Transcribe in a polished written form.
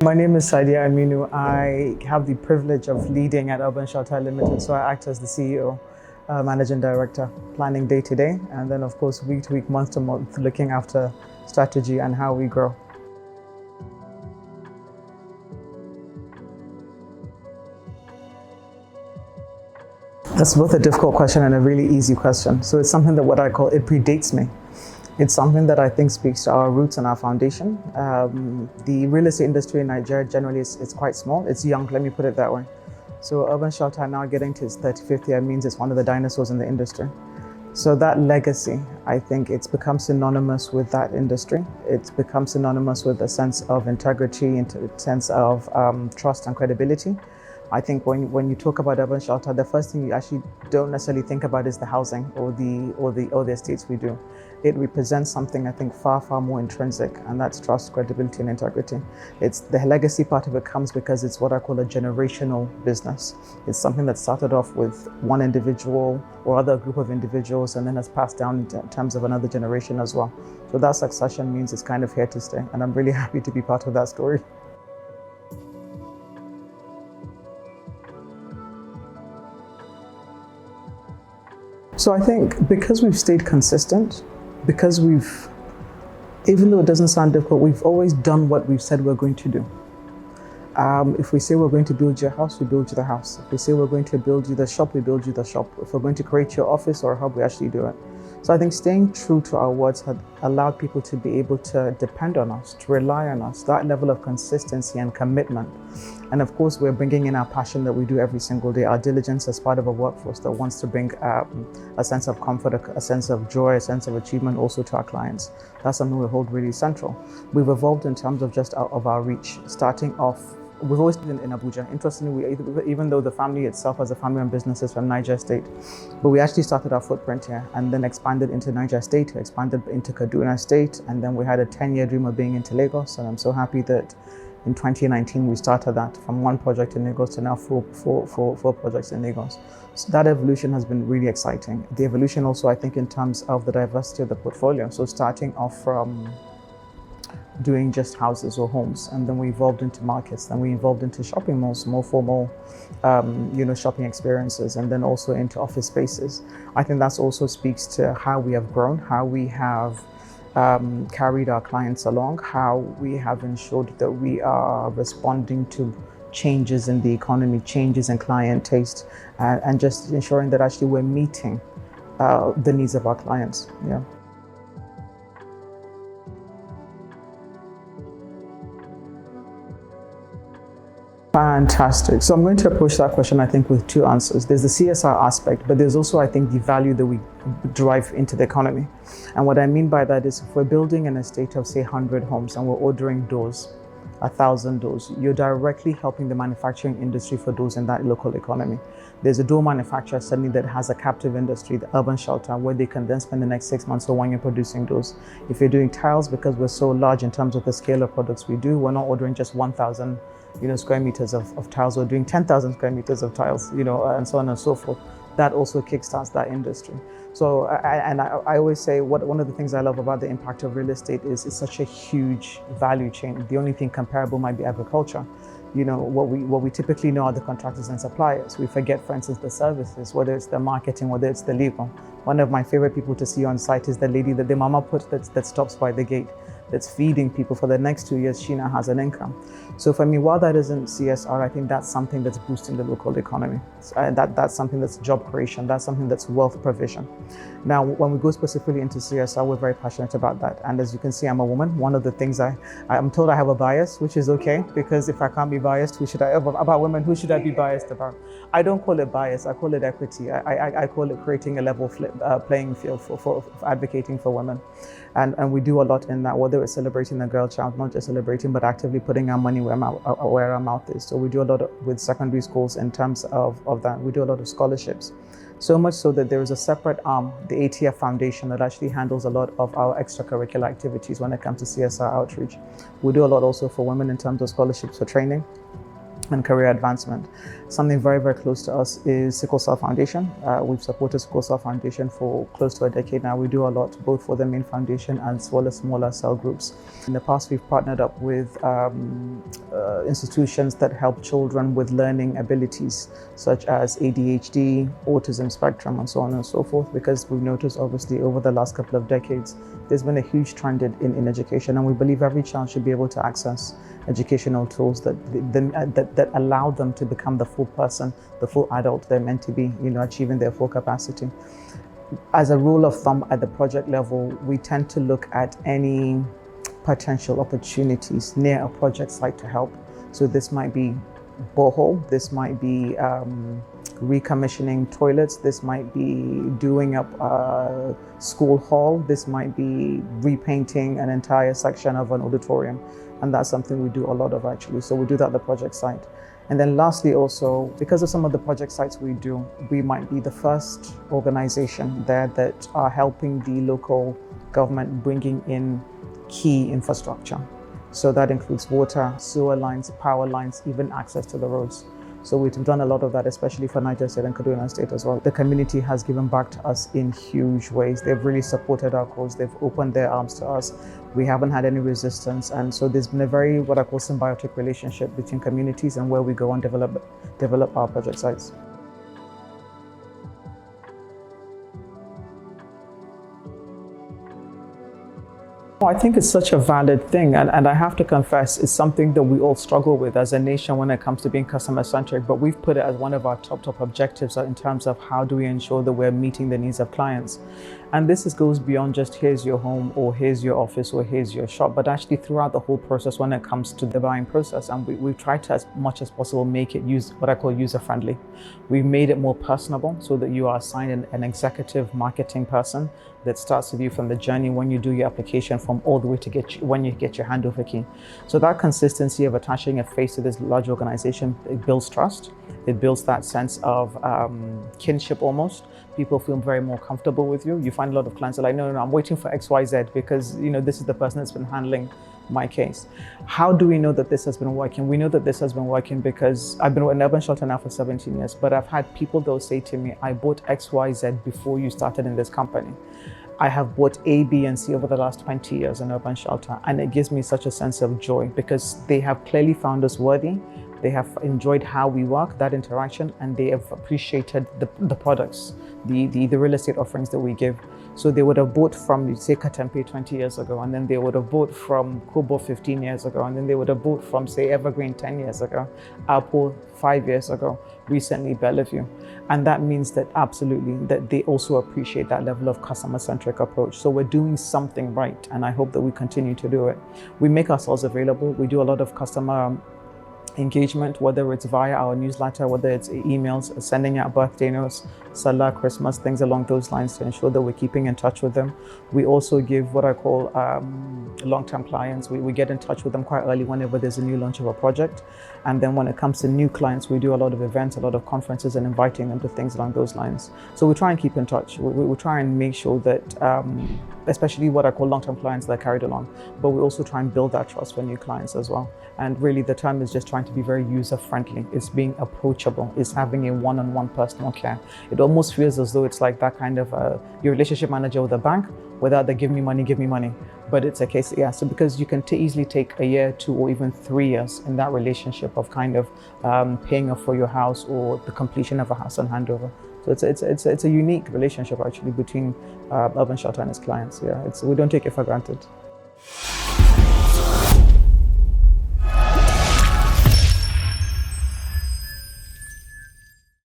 My name is Saadiya Aminu. I have the privilege of leading at Urban Shelter Limited, so I act as the CEO, Managing Director, planning day to day, and then of course week to week, month to month, looking after strategy and how we grow. That's both a difficult question and a really easy question. So it's something that what I call, it predates me. It's something that I think speaks to our roots and our foundation. The real estate industry in Nigeria generally is quite small. It's young, let me put it that way. So Urban Shelter now getting to its 35th year means it's one of the dinosaurs in the industry. So that legacy, I think it's become synonymous with that industry. It's become synonymous with a sense of integrity, a sense of trust and credibility. I think when you talk about Urban Shelter, the first thing you actually don't necessarily think about is the housing or the estates we do. It represents something I think far more intrinsic, and that's trust, credibility, and integrity. It's the legacy part of it comes because it's what I call a generational business. It's something that started off with one individual or other group of individuals, and then has passed down in terms of another generation as well. So that succession means it's kind of here to stay, and I'm really happy to be part of that story. So I think because we've stayed consistent, because even though it doesn't sound difficult, we've always done what we've said we're going to do. If we say we're going to build your house, we build you the house. If we say we're going to build you the shop, we build you the shop. If we're going to create your office or a hub, we actually do it. So I think staying true to our words had allowed people to be able to depend on us, to rely on us, that level of consistency and commitment. And of course, we're bringing in our passion that we do every single day, our diligence as part of a workforce that wants to bring a sense of comfort, a sense of joy, a sense of achievement also to our clients. That's something we hold really central. We've evolved in terms of just our reach, starting off. We've always been in Abuja. Interestingly, even though the family itself as a family-owned business is from Niger State, but we actually started our footprint here and then expanded into Niger State, expanded into Kaduna State, and then we had a 10-year dream of being into Lagos. And I'm so happy that in 2019 we started that from one project in Lagos to now four projects in Lagos. So that evolution has been really exciting. The evolution also, I think, in terms of the diversity of the portfolio. So starting off from doing just houses or homes, and then we evolved into markets, then we evolved into shopping malls, more formal shopping experiences, and then also into office spaces. I think that also speaks to how we have grown, how we have carried our clients along, how we have ensured that we are responding to changes in the economy, changes in client taste, and just ensuring that actually we're meeting the needs of our clients. Yeah. Fantastic. So I'm going to approach that question, I think, with two answers. There's the CSR aspect, but there's also, I think, the value that we drive into the economy. And what I mean by that is if we're building an estate of, say, 100 homes and we're ordering doors, 1,000 doors, you're directly helping the manufacturing industry for doors in that local economy. There's a door manufacturer suddenly that has a captive industry, the Urban Shelter, where they can then spend the next 6 months or 1 year producing doors. If you're doing tiles, because we're so large in terms of the scale of products we do, we're not ordering just 1,000 square meters of tiles, we're doing 10,000 square meters of tiles, and so on and so forth. That also kickstarts that industry. So, I always say one of the things I love about the impact of real estate is it's such a huge value chain. The only thing comparable might be agriculture. What we typically know are the contractors and suppliers. We forget, for instance, the services, whether it's the marketing, whether it's the legal. One of my favorite people to see on site is the lady that the mama put that stops by the gate, that's feeding people for the next 2 years. She now has an income. So for me, while that isn't CSR, I think that's something that's boosting the local economy. That's something that's job creation. That's something that's wealth provision. Now, when we go specifically into CSR, we're very passionate about that. And as you can see, I'm a woman. One of the things I'm told I have a bias, which is okay, because if I can't be biased, about women, who should I be biased about? I don't call it bias. I call it equity. I call it creating a level playing field for advocating for women. And we do a lot in that, whether it's celebrating the girl child, not just celebrating, but actively putting our money where our mouth is. So we do a lot with secondary schools in terms of that. We do a lot of scholarships. So much so that there is a separate arm, the ATF Foundation, that actually handles a lot of our extracurricular activities when it comes to CSR outreach. We do a lot also for women in terms of scholarships for training. and career advancement. Something very, very close to us is Sickle Cell Foundation. We've supported Sickle Cell Foundation for close to a decade now. We do a lot, both for the main foundation as well as smaller cell groups. In the past, we've partnered up with institutions that help children with learning abilities, such as ADHD, autism spectrum, and so on and so forth, because we've noticed, obviously, over the last couple of decades, there's been a huge trend in education, and we believe every child should be able to access educational tools that allow them to become the full person, the full adult they're meant to be, achieving their full capacity. As a rule of thumb at the project level, we tend to look at any potential opportunities near a project site to help. So this might be borehole, this might be recommissioning toilets, this might be doing up a school hall, this might be repainting an entire section of an auditorium. And that's something we do a lot of, actually. So we do that at the project site. And then lastly, also, because of some of the project sites we do, we might be the first organization there that are helping the local government bringing in key infrastructure. So that includes water, sewer lines, power lines, even access to the roads. So we've done a lot of that, especially for Niger State and Kaduna State as well. The community has given back to us in huge ways. They've really supported our cause. They've opened their arms to us. We haven't had any resistance. And so there's been a very, what I call, symbiotic relationship between communities and where we go and develop our project sites. I think it's such a valid thing, and I have to confess, it's something that we all struggle with as a nation when it comes to being customer-centric, but we've put it as one of our top objectives in terms of how do we ensure that we're meeting the needs of clients. And this goes beyond just here's your home or here's your office or here's your shop, but actually throughout the whole process when it comes to the buying process. And we've tried to, as much as possible, make it what I call user-friendly. We've made it more personable so that you are assigned an executive marketing person that starts with you from the journey when you do your application from all the way to when you get your handover key. So that consistency of attaching a face to this large organization, it builds trust. It builds that sense of kinship almost. People feel very more comfortable with you. You find a lot of clients are like, no, I'm waiting for XYZ because this is the person that's been handling my case. How do we know that this has been working? We know that this has been working because I've been in urban shelter now for 17 years, but I've had people that will say to me, I bought XYZ before you started in this company. I have bought A, B, and C over the last 20 years in urban shelter, and it gives me such a sense of joy because they have clearly found us worthy. They have enjoyed how we work, that interaction, and they have appreciated the products, the real estate offerings that we give. So they would have bought from, say, Katempe 20 years ago, and then they would have bought from Kobo 15 years ago, and then they would have bought from, say, Evergreen 10 years ago, Apple 5 years ago, recently Bellevue. And that means that absolutely, that they also appreciate that level of customer-centric approach. So we're doing something right, and I hope that we continue to do it. We make ourselves available. We do a lot of customer engagement, whether it's via our newsletter, whether it's emails, sending out birthday notes, Salah, Christmas, things along those lines to ensure that we're keeping in touch with them. We also give what I call long-term clients. We get in touch with them quite early whenever there's a new launch of a project. And then when it comes to new clients, we do a lot of events, a lot of conferences, and inviting them to things along those lines. So we try and keep in touch. We try and make sure that, especially what I call long-term clients that are carried along, but we also try and build that trust for new clients as well. And really the term is just trying to be very user-friendly. It's being approachable. It's having a one-on-one personal care. It almost feels as though it's like that kind of your relationship manager with a bank, without the give me money. But it's a case, yeah, so because you can easily take a year, 2, or even 3 years in that relationship of kind of paying off for your house or the completion of a house and handover. So it's a unique relationship actually between Urban Shelter and its clients. Yeah, we don't take it for granted.